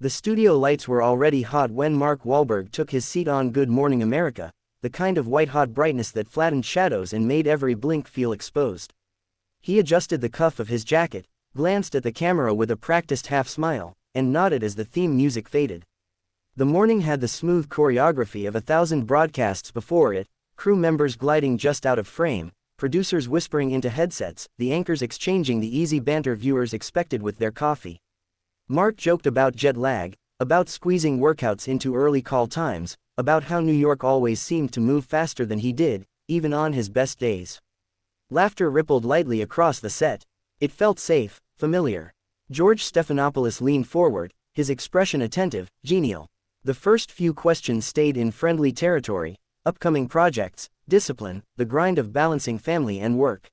The studio lights were already hot when Mark Wahlberg took his seat on Good Morning America, the kind of white-hot brightness that flattened shadows and made every blink feel exposed. He adjusted the cuff of his jacket, glanced at the camera with a practiced half-smile, and nodded as the theme music faded. The morning had the smooth choreography of 1,000 broadcasts before it, crew members gliding just out of frame, producers whispering into headsets, the anchors exchanging the easy banter viewers expected with their coffee. Mark joked about jet lag, about squeezing workouts into early call times, about how New York always seemed to move faster than he did, even on his best days. Laughter rippled lightly across the set. It felt safe, familiar. George Stephanopoulos leaned forward, his expression attentive, genial. The first few questions stayed in friendly territory: upcoming projects, discipline, the grind of balancing family and work.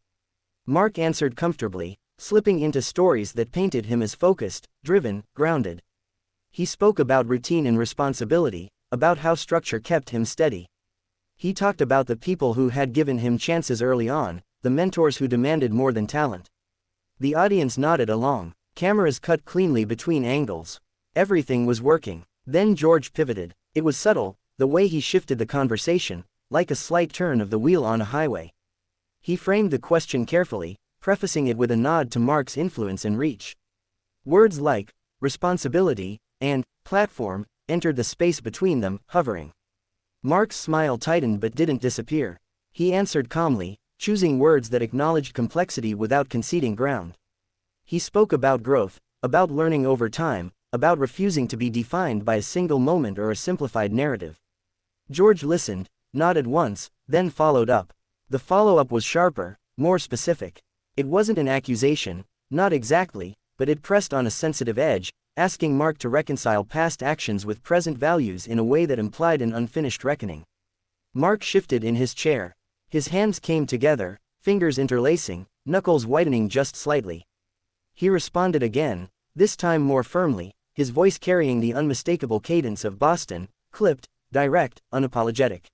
Mark answered comfortably, slipping into stories that painted him as focused, driven, grounded. He spoke about routine and responsibility, about how structure kept him steady. He talked about the people who had given him chances early on, the mentors who demanded more than talent. The audience nodded along, cameras cut cleanly between angles. Everything was working. Then George pivoted. It was subtle, the way he shifted the conversation, like a slight turn of the wheel on a highway. He framed the question carefully, prefacing it with a nod to Mark's influence and reach. Words like responsibility and platform entered the space between them, hovering. Mark's smile tightened but didn't disappear. He answered calmly, choosing words that acknowledged complexity without conceding ground. He spoke about growth, about learning over time, about refusing to be defined by a single moment or a simplified narrative. George listened, nodded once, then followed up. The follow-up was sharper, more specific. It wasn't an accusation, not exactly, but it pressed on a sensitive edge, asking Mark to reconcile past actions with present values in a way that implied an unfinished reckoning. Mark shifted in his chair. His hands came together, fingers interlacing, knuckles whitening just slightly. He responded again, this time more firmly, his voice carrying the unmistakable cadence of Boston, clipped, direct, unapologetic.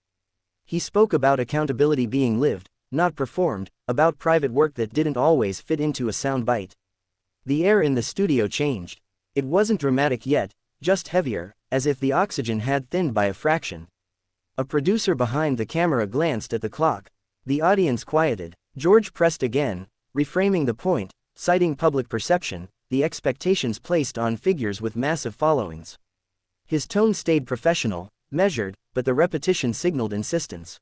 He spoke about accountability being lived, not performed, about private work that didn't always fit into a sound bite. The air in the studio changed. It wasn't dramatic yet, just heavier, as if the oxygen had thinned by a fraction. A producer behind the camera glanced at the clock. The audience quieted. George pressed again, reframing the point, citing public perception, the expectations placed on figures with massive followings. His tone stayed professional, measured, but the repetition signaled insistence.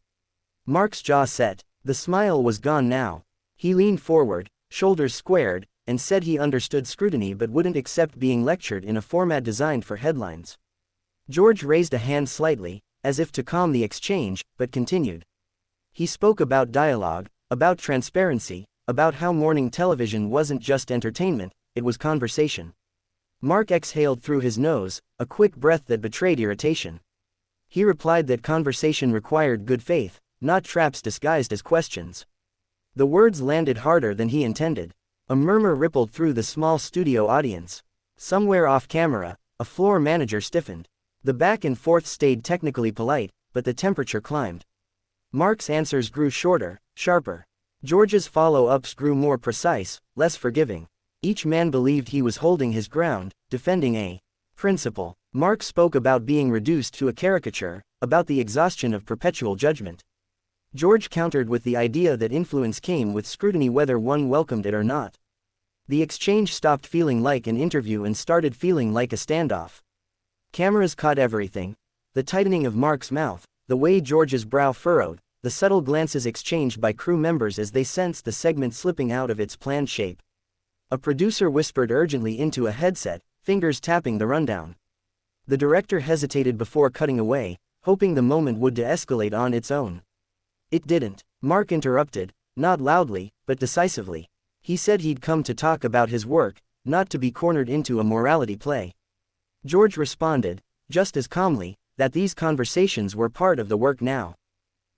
Mark's jaw set. The smile was gone now. He leaned forward, shoulders squared, and said he understood scrutiny but wouldn't accept being lectured in a format designed for headlines. George raised a hand slightly, as if to calm the exchange, but continued. He spoke about dialogue, about transparency, about how morning television wasn't just entertainment, it was conversation. Mark exhaled through his nose, a quick breath that betrayed irritation. He replied that conversation required good faith, not traps disguised as questions. The words landed harder than he intended. A murmur rippled through the small studio audience. Somewhere off camera, a floor manager stiffened. The back and forth stayed technically polite, but the temperature climbed. Mark's answers grew shorter, sharper. George's follow-ups grew more precise, less forgiving. Each man believed he was holding his ground, defending a principle. Mark spoke about being reduced to a caricature, about the exhaustion of perpetual judgment. George countered with the idea that influence came with scrutiny whether one welcomed it or not. The exchange stopped feeling like an interview and started feeling like a standoff. Cameras caught everything: the tightening of Mark's mouth, the way George's brow furrowed, the subtle glances exchanged by crew members as they sensed the segment slipping out of its planned shape. A producer whispered urgently into a headset, fingers tapping the rundown. The director hesitated before cutting away, hoping the moment would de-escalate on its own. It didn't. Mark interrupted, not loudly, but decisively. He said he'd come to talk about his work, not to be cornered into a morality play. George responded, just as calmly, that these conversations were part of the work now.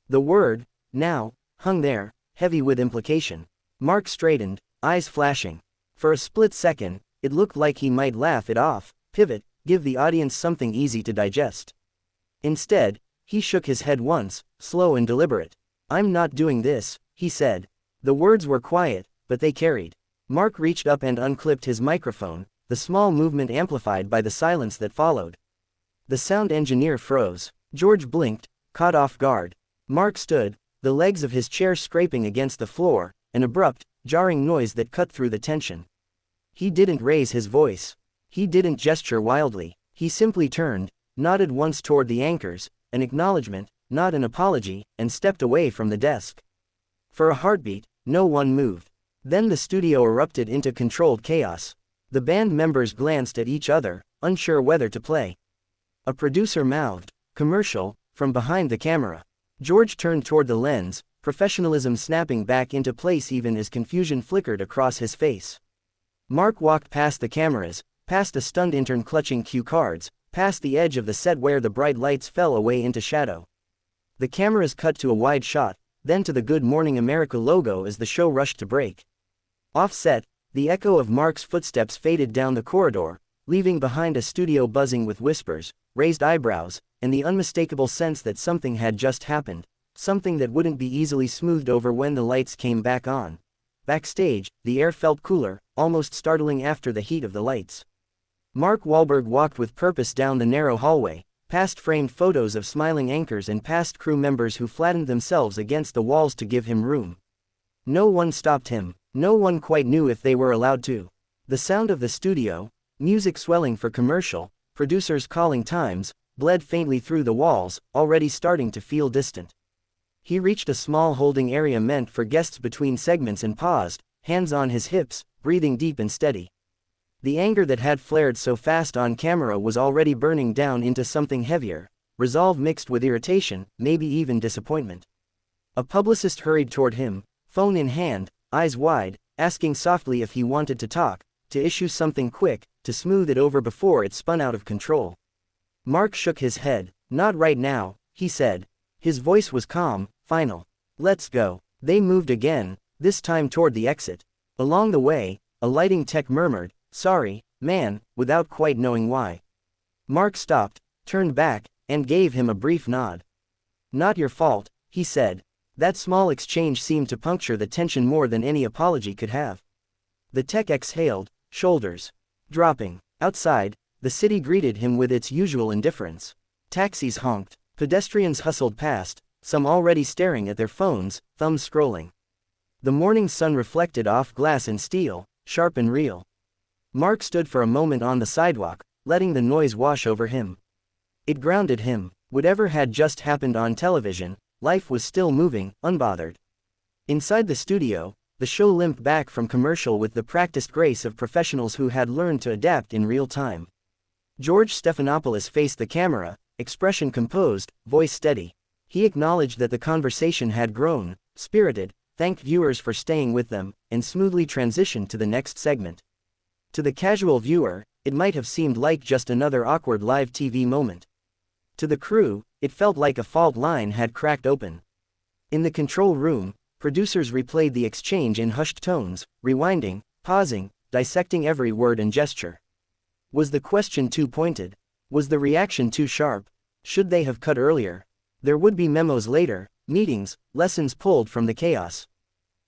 The word, now, hung there, heavy with implication. Mark straightened, eyes flashing. For a split second, it looked like he might laugh it off, pivot, give the audience something easy to digest. Instead, he shook his head once, slow and deliberate. "I'm not doing this," he said. The words were quiet, but they carried. Mark reached up and unclipped his microphone, the small movement amplified by the silence that followed. The sound engineer froze. George blinked, caught off guard. Mark stood, the legs of his chair scraping against the floor, an abrupt, jarring noise that cut through the tension. He didn't raise his voice. He didn't gesture wildly. He simply turned, nodded once toward the anchors, an acknowledgement, not an apology, and stepped away from the desk. For a heartbeat, no one moved. Then the studio erupted into controlled chaos. The band members glanced at each other, unsure whether to play. A producer mouthed, "Commercial," from behind the camera. George turned toward the lens, professionalism snapping back into place even as confusion flickered across his face. Mark walked past the cameras, past a stunned intern clutching cue cards, past the edge of the set where the bright lights fell away into shadow. The cameras cut to a wide shot, then to the Good Morning America logo as the show rushed to break. Off-set, the echo of Mark's footsteps faded down the corridor, leaving behind a studio buzzing with whispers, raised eyebrows, and the unmistakable sense that something had just happened, something that wouldn't be easily smoothed over when the lights came back on. Backstage, the air felt cooler, almost startling after the heat of the lights. Mark Wahlberg walked with purpose down the narrow hallway, past framed photos of smiling anchors and past crew members who flattened themselves against the walls to give him room. No one stopped him, no one quite knew if they were allowed to. The sound of the studio, music swelling for commercial, producers calling times, bled faintly through the walls, already starting to feel distant. He reached a small holding area meant for guests between segments and paused, hands on his hips, breathing deep and steady. The anger that had flared so fast on camera was already burning down into something heavier, resolve mixed with irritation, maybe even disappointment. A publicist hurried toward him, phone in hand, eyes wide, asking softly if he wanted to talk, to issue something quick, to smooth it over before it spun out of control. Mark shook his head. "Not right now," he said. His voice was calm, final. "Let's go." They moved again, this time toward the exit. Along the way, a lighting tech murmured, "Sorry, man," without quite knowing why. Mark stopped, turned back, and gave him a brief nod. "Not your fault," he said. That small exchange seemed to puncture the tension more than any apology could have. The tech exhaled, shoulders dropping. Outside, the city greeted him with its usual indifference. Taxis honked, pedestrians hustled past, some already staring at their phones, thumbs scrolling. The morning sun reflected off glass and steel, sharp and real. Mark stood for a moment on the sidewalk, letting the noise wash over him. It grounded him. Whatever had just happened on television, life was still moving, unbothered. Inside the studio, the show limped back from commercial with the practiced grace of professionals who had learned to adapt in real time. George Stephanopoulos faced the camera, expression composed, voice steady. He acknowledged that the conversation had grown, spirited, thanked viewers for staying with them, and smoothly transitioned to the next segment. To the casual viewer, it might have seemed like just another awkward live TV moment. To the crew, it felt like a fault line had cracked open. In the control room, producers replayed the exchange in hushed tones, rewinding, pausing, dissecting every word and gesture. Was the question too pointed? Was the reaction too sharp? Should they have cut earlier? There would be memos later, meetings, lessons pulled from the chaos.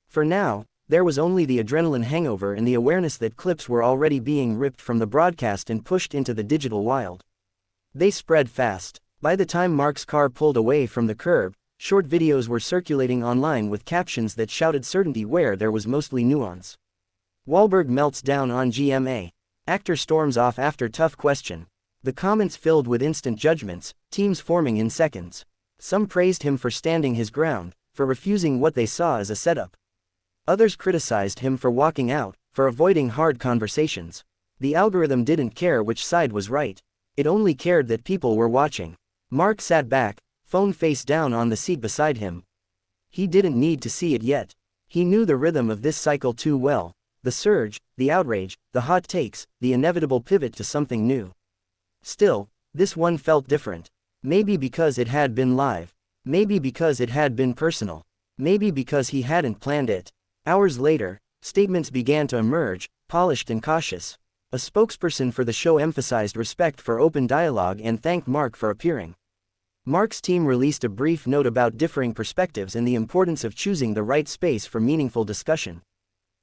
For now, there was only the adrenaline hangover and the awareness that clips were already being ripped from the broadcast and pushed into the digital wild. They spread fast. By the time Mark's car pulled away from the curb, short videos were circulating online with captions that shouted certainty where there was mostly nuance. Wahlberg melts down on GMA. Actor storms off after tough question. The comments filled with instant judgments, teams forming in seconds. Some praised him for standing his ground, for refusing what they saw as a setup. Others criticized him for walking out, for avoiding hard conversations. The algorithm didn't care which side was right. It only cared that people were watching. Mark sat back, phone face down on the seat beside him. He didn't need to see it yet. He knew the rhythm of this cycle too well. The surge, the outrage, the hot takes, the inevitable pivot to something new. Still, this one felt different. Maybe because it had been live. Maybe because it had been personal. Maybe because he hadn't planned it. Hours later, statements began to emerge, polished and cautious. A spokesperson for the show emphasized respect for open dialogue and thanked Mark for appearing. Mark's team released a brief note about differing perspectives and the importance of choosing the right space for meaningful discussion.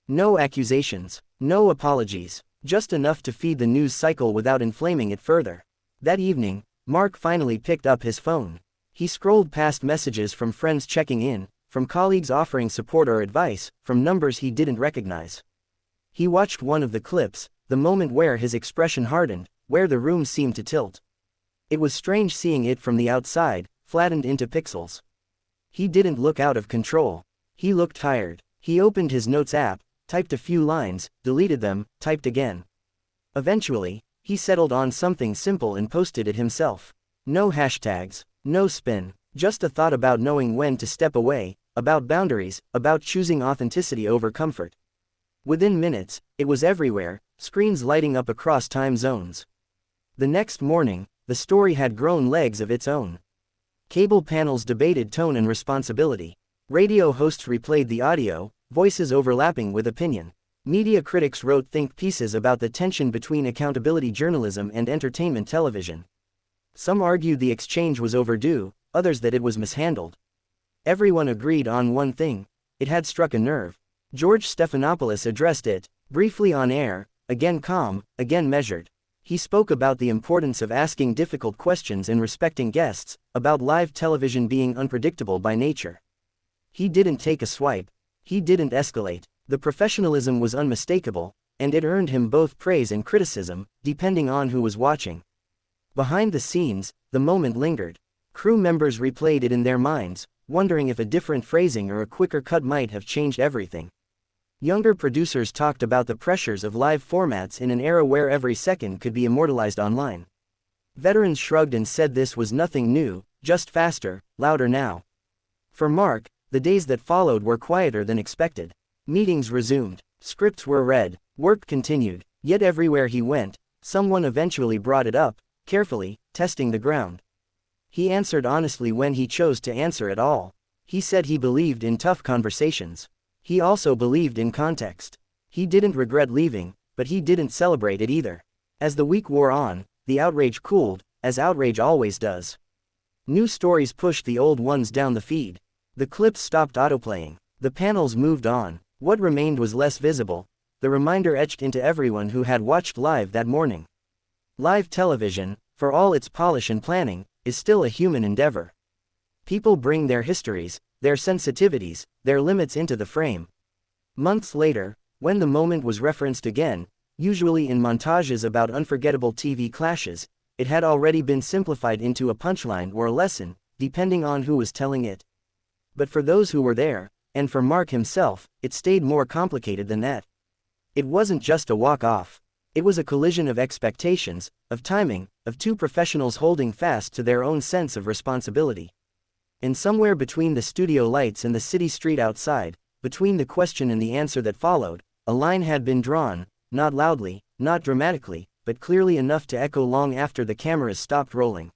No accusations, no apologies, Just enough to feed the news cycle without inflaming it further. That evening, Mark finally picked up his phone. He scrolled past messages from friends checking in, from colleagues offering support or advice, from numbers he didn't recognize. He watched one of the clips, the moment where his expression hardened, where the room seemed to tilt. It was strange seeing it from the outside, flattened into pixels. He didn't look out of control. He looked tired. He opened his notes app, typed a few lines, deleted them, typed again. Eventually, he settled on something simple and posted it himself. No hashtags, no spin, just a thought about knowing when to step away, about boundaries, about choosing authenticity over comfort. Within minutes, it was everywhere, screens lighting up across time zones. The next morning, the story had grown legs of its own. Cable panels debated tone and responsibility. Radio hosts replayed the audio, voices overlapping with opinion. Media critics wrote think pieces about the tension between accountability journalism and entertainment television. Some argued the exchange was overdue, others that it was mishandled. Everyone agreed on one thing: it had struck a nerve. George Stephanopoulos addressed it, briefly on air, again calm, again measured. He spoke about the importance of asking difficult questions and respecting guests, about live television being unpredictable by nature. He didn't take a swipe. He didn't escalate. The professionalism was unmistakable, and it earned him both praise and criticism, depending on who was watching. Behind the scenes, the moment lingered. Crew members replayed it in their minds, wondering if a different phrasing or a quicker cut might have changed everything. Younger producers talked about the pressures of live formats in an era where every second could be immortalized online. Veterans shrugged and said this was nothing new, just faster, louder now. For Mark, the days that followed were quieter than expected. Meetings resumed, scripts were read, work continued, yet everywhere he went, someone eventually brought it up, carefully, testing the ground. He answered honestly when he chose to answer at all. He said he believed in tough conversations. He also believed in context. He didn't regret leaving, but he didn't celebrate it either. As the week wore on, the outrage cooled, as outrage always does. New stories pushed the old ones down the feed. The clips stopped autoplaying. The panels moved on. What remained was less visible, the reminder etched into everyone who had watched live that morning. Live television, for all its polish and planning, is still a human endeavor. People bring their histories, their sensitivities, their limits into the frame. Months later, when the moment was referenced again, usually in montages about unforgettable TV clashes, it had already been simplified into a punchline or a lesson, depending on who was telling it. But for those who were there, and for Mark himself, it stayed more complicated than that. It wasn't just a walk-off. It was a collision of expectations, of timing, of two professionals holding fast to their own sense of responsibility. And somewhere between the studio lights and the city street outside, between the question and the answer that followed, a line had been drawn, not loudly, not dramatically, but clearly enough to echo long after the cameras stopped rolling.